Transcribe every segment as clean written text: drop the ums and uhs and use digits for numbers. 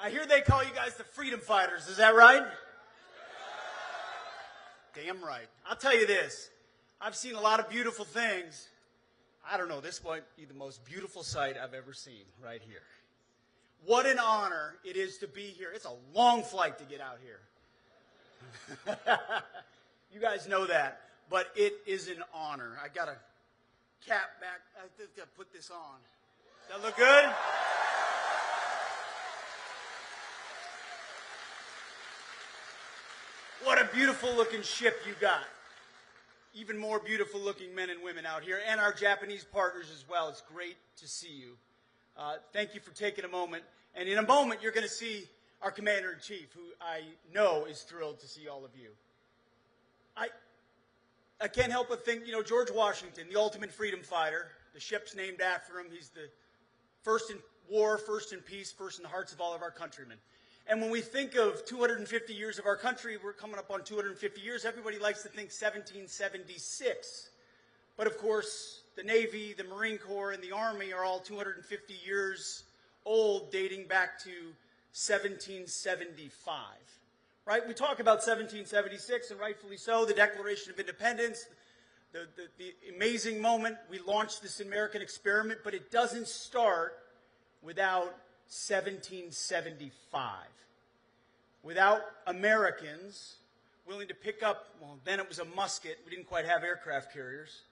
I hear they call you guys the freedom fighters. Is that right? Damn right. I'll tell you this. I've seen a lot of beautiful things. I don't know, this might be the most beautiful sight I've ever seen right here. What an honor it is to be here. It's a long flight to get out here. You guys know that, but it is an honor. I got a cap back. I just got to put this on. Does that look good? What a beautiful looking ship you got. Even more beautiful looking men and women out here, and our Japanese partners as well. It's great to see you. Thank you for taking a moment. And in a moment, you're going to see our Commander-in-Chief, who I know is thrilled to see all of you. I can't help but think, George Washington, the ultimate freedom fighter, the ship's named after him. He's the first in war, first in peace, first in the hearts of all of our countrymen. And when we think of 250 years of our country, we're coming up on 250 years, everybody likes to think 1776. But of course, the Navy, the Marine Corps, and the Army are all 250 years old, dating back to 1775. Right? We talk about 1776, and rightfully so, the Declaration of Independence, the amazing moment we launched this American experiment, but it doesn't start without 1775. Without Americans willing to pick up, well, then it was a musket. We didn't quite have aircraft carriers.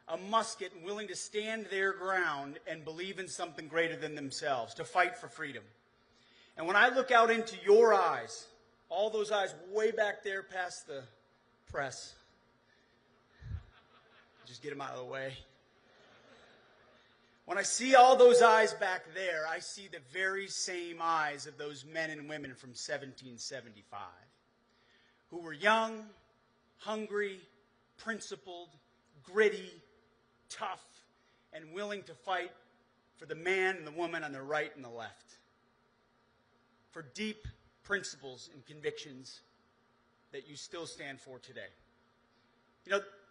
A musket and willing to stand their ground and believe in something greater than themselves, to fight for freedom. And when I look out into your eyes, all those eyes way back there past the press, just get them out of the way. When I see all those eyes back there, I see the very same eyes of those men and women from 1775 who were young, hungry, principled, gritty, tough, and willing to fight for the man and the woman on the right and the left, for deep principles and convictions that you still stand for today.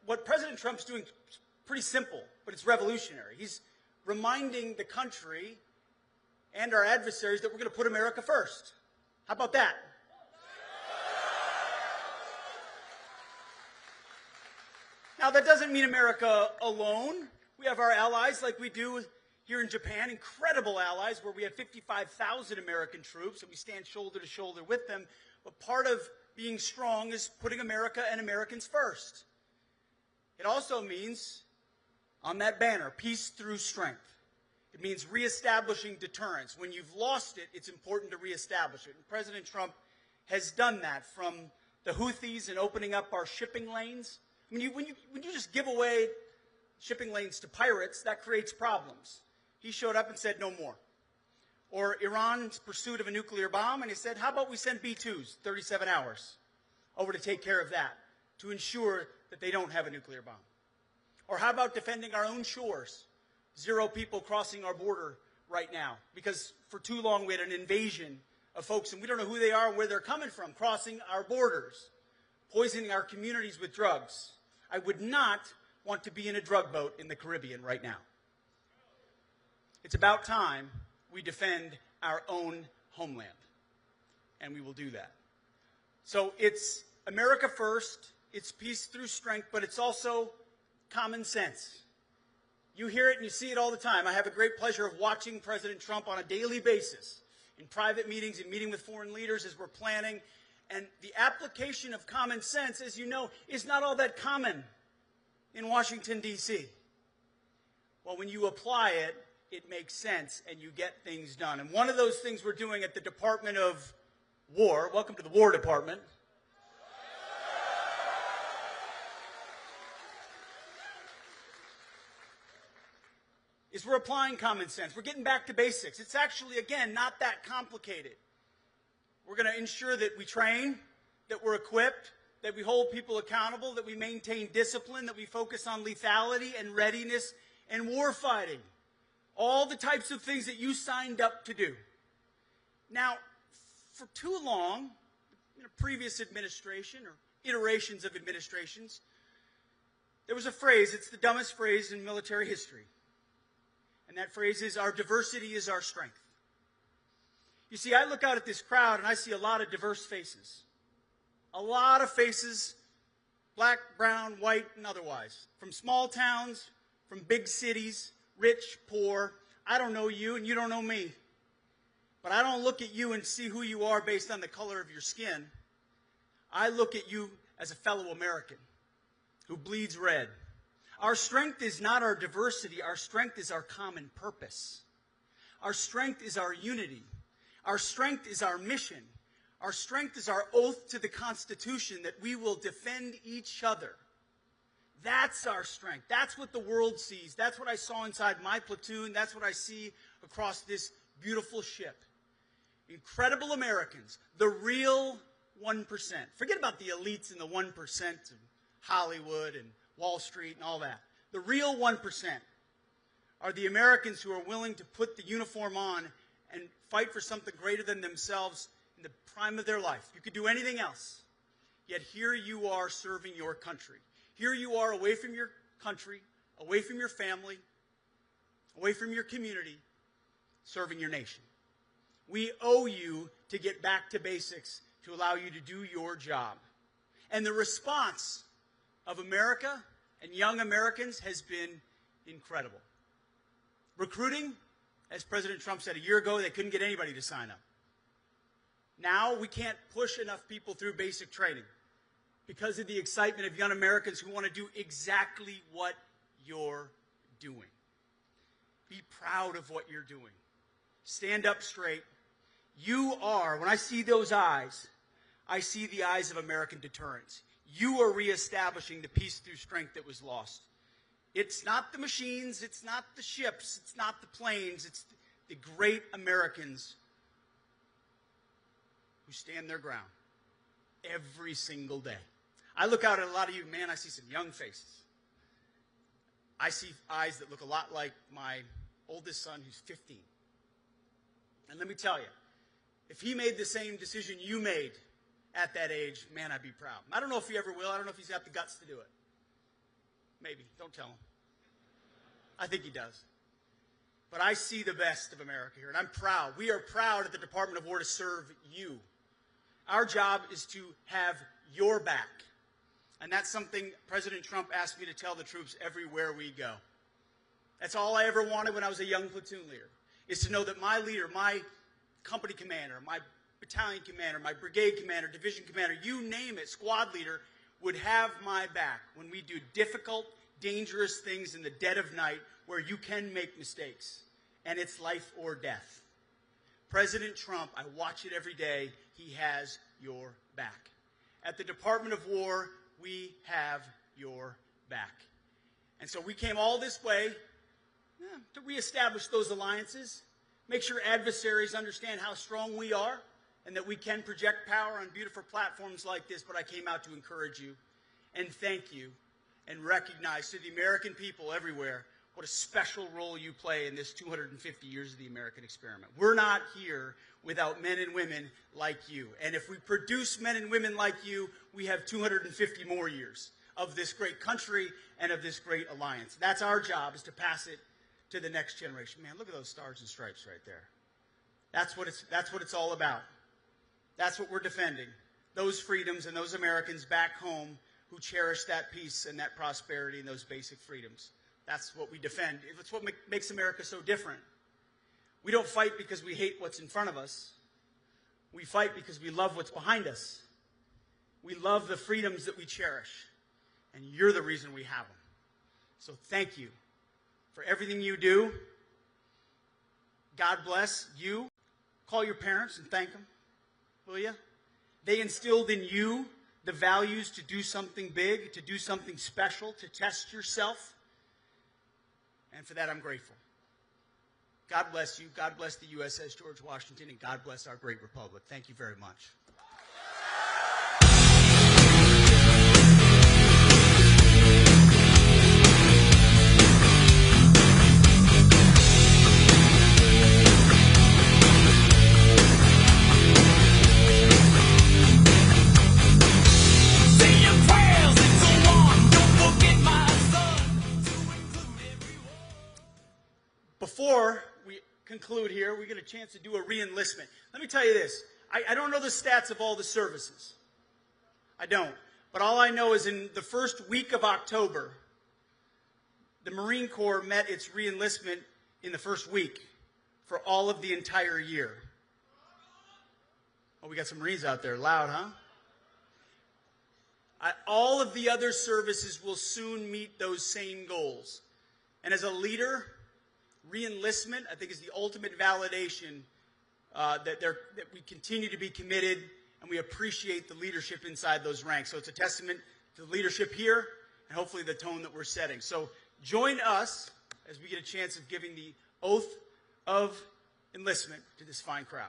What President Trump's doing is pretty simple, but it's revolutionary. He's reminding the country and our adversaries that we're going to put America first. How about that? Now, that doesn't mean America alone. We have our allies like we do here in Japan, incredible allies where we have 55,000 American troops and we stand shoulder to shoulder with them. But part of being strong is putting America and Americans first. It also means, on that banner, peace through strength. It means reestablishing deterrence. When you've lost it, it's important to reestablish it. And President Trump has done that, from the Houthis and opening up our shipping lanes. I mean, when you just give away shipping lanes to pirates, that creates problems. He showed up and said no more. Or Iran's pursuit of a nuclear bomb, and he said, how about we send B-2s, 37 hours, over to take care of that, to ensure that they don't have a nuclear bomb. Or how about defending our own shores? 0 people crossing our border right now, because for too long we had an invasion of folks, and we don't know who they are and where they're coming from, crossing our borders, poisoning our communities with drugs. I would not want to be in a drug boat in the Caribbean right now. It's about time we defend our own homeland, and we will do that. So it's America first, it's peace through strength, but it's also common sense. You hear it and you see it all the time. I have a great pleasure of watching President Trump on a daily basis in private meetings and meeting with foreign leaders as we're planning. And the application of common sense, as you know, is not all that common in Washington, D.C. Well, when you apply it, it makes sense and you get things done. And one of those things we're doing at the Department of War, welcome to the War Department, is we're applying common sense. We're getting back to basics. It's actually, again, not that complicated. We're going to ensure that we train, that we're equipped, that we hold people accountable, that we maintain discipline, that we focus on lethality and readiness and war fighting. All the types of things that you signed up to do. Now, for too long, in a previous administration or iterations of administrations, there was a phrase, it's the dumbest phrase in military history. And that phrase is, our diversity is our strength. You see, I look out at this crowd and I see a lot of diverse faces. A lot of faces, black, brown, white, and otherwise. From small towns, from big cities, rich, poor. I don't know you and you don't know me. But I don't look at you and see who you are based on the color of your skin. I look at you as a fellow American who bleeds red. Our strength is not our diversity. Our strength is our common purpose. Our strength is our unity. Our strength is our mission. Our strength is our oath to the Constitution that we will defend each other. That's our strength. That's what the world sees. That's what I saw inside my platoon. That's what I see across this beautiful ship. Incredible Americans, the real 1%. Forget about the elites and the 1% of Hollywood and Wall Street and all that. The real 1% are the Americans who are willing to put the uniform on and fight for something greater than themselves in the prime of their life. You could do anything else, yet here you are serving your country. Here you are away from your country, away from your family, away from your community, serving your nation. We owe you to get back to basics to allow you to do your job. And the response of America and young Americans has been incredible. Recruiting, as President Trump said a year ago, they couldn't get anybody to sign up. Now we can't push enough people through basic training because of the excitement of young Americans who want to do exactly what you're doing. Be proud of what you're doing. Stand up straight. You are, when I see those eyes, I see the eyes of American deterrence. You are reestablishing the peace through strength that was lost. It's not the machines, it's not the ships, it's not the planes, it's the great Americans who stand their ground every single day. I look out at a lot of you, man, I see some young faces. I see eyes that look a lot like my oldest son who's 15. And let me tell you, if he made the same decision you made at that age, man, I'd be proud. I don't know if he ever will. I don't know if he's got the guts to do it. Maybe. Don't tell him. I think he does. But I see the best of America here, and I'm proud. We are proud at the Department of War to serve you. Our job is to have your back. And that's something President Trump asked me to tell the troops everywhere we go. That's all I ever wanted when I was a young platoon leader, is to know that my leader, my company commander, my battalion commander, my brigade commander, division commander, you name it, squad leader, would have my back when we do difficult, dangerous things in the dead of night where you can make mistakes, and it's life or death. President Trump, I watch it every day, he has your back. At the Department of War, we have your back. And so we came all this way to reestablish those alliances, make sure adversaries understand how strong we are and that we can project power on beautiful platforms like this, but I came out to encourage you and thank you and recognize to the American people everywhere what a special role you play in this 250 years of the American experiment. We're not here without men and women like you. And if we produce men and women like you, we have 250 more years of this great country and of this great alliance. That's our job, is to pass it to the next generation. Man, look at those stars and stripes right there. That's what it's all about. That's what we're defending. Those freedoms and those Americans back home who cherish that peace and that prosperity and those basic freedoms. That's what we defend. It's what makes America so different. We don't fight because we hate what's in front of us. We fight because we love what's behind us. We love the freedoms that we cherish. And you're the reason we have them. So thank you for everything you do. God bless you. Call your parents and thank them, will you? They instilled in you the values to do something big, to do something special, to test yourself. And for that, I'm grateful. God bless you. God bless the USS George Washington, and God bless our great republic. Thank you very much. Before we conclude conclude here, we get a chance to do a reenlistment. Let me tell you this. I don't know the stats of all the services. I don't. But all I know is in the first week of October, the Marine Corps met its reenlistment in the first week for all of the entire year. Oh, we got some Marines out there. Loud, huh? All of the other services will soon meet those same goals. And as a leader, reenlistment, I think, is the ultimate validation that we continue to be committed and we appreciate the leadership inside those ranks. So it's a testament to the leadership here and hopefully the tone that we're setting. So join us as we get a chance of giving the oath of enlistment to this fine crowd.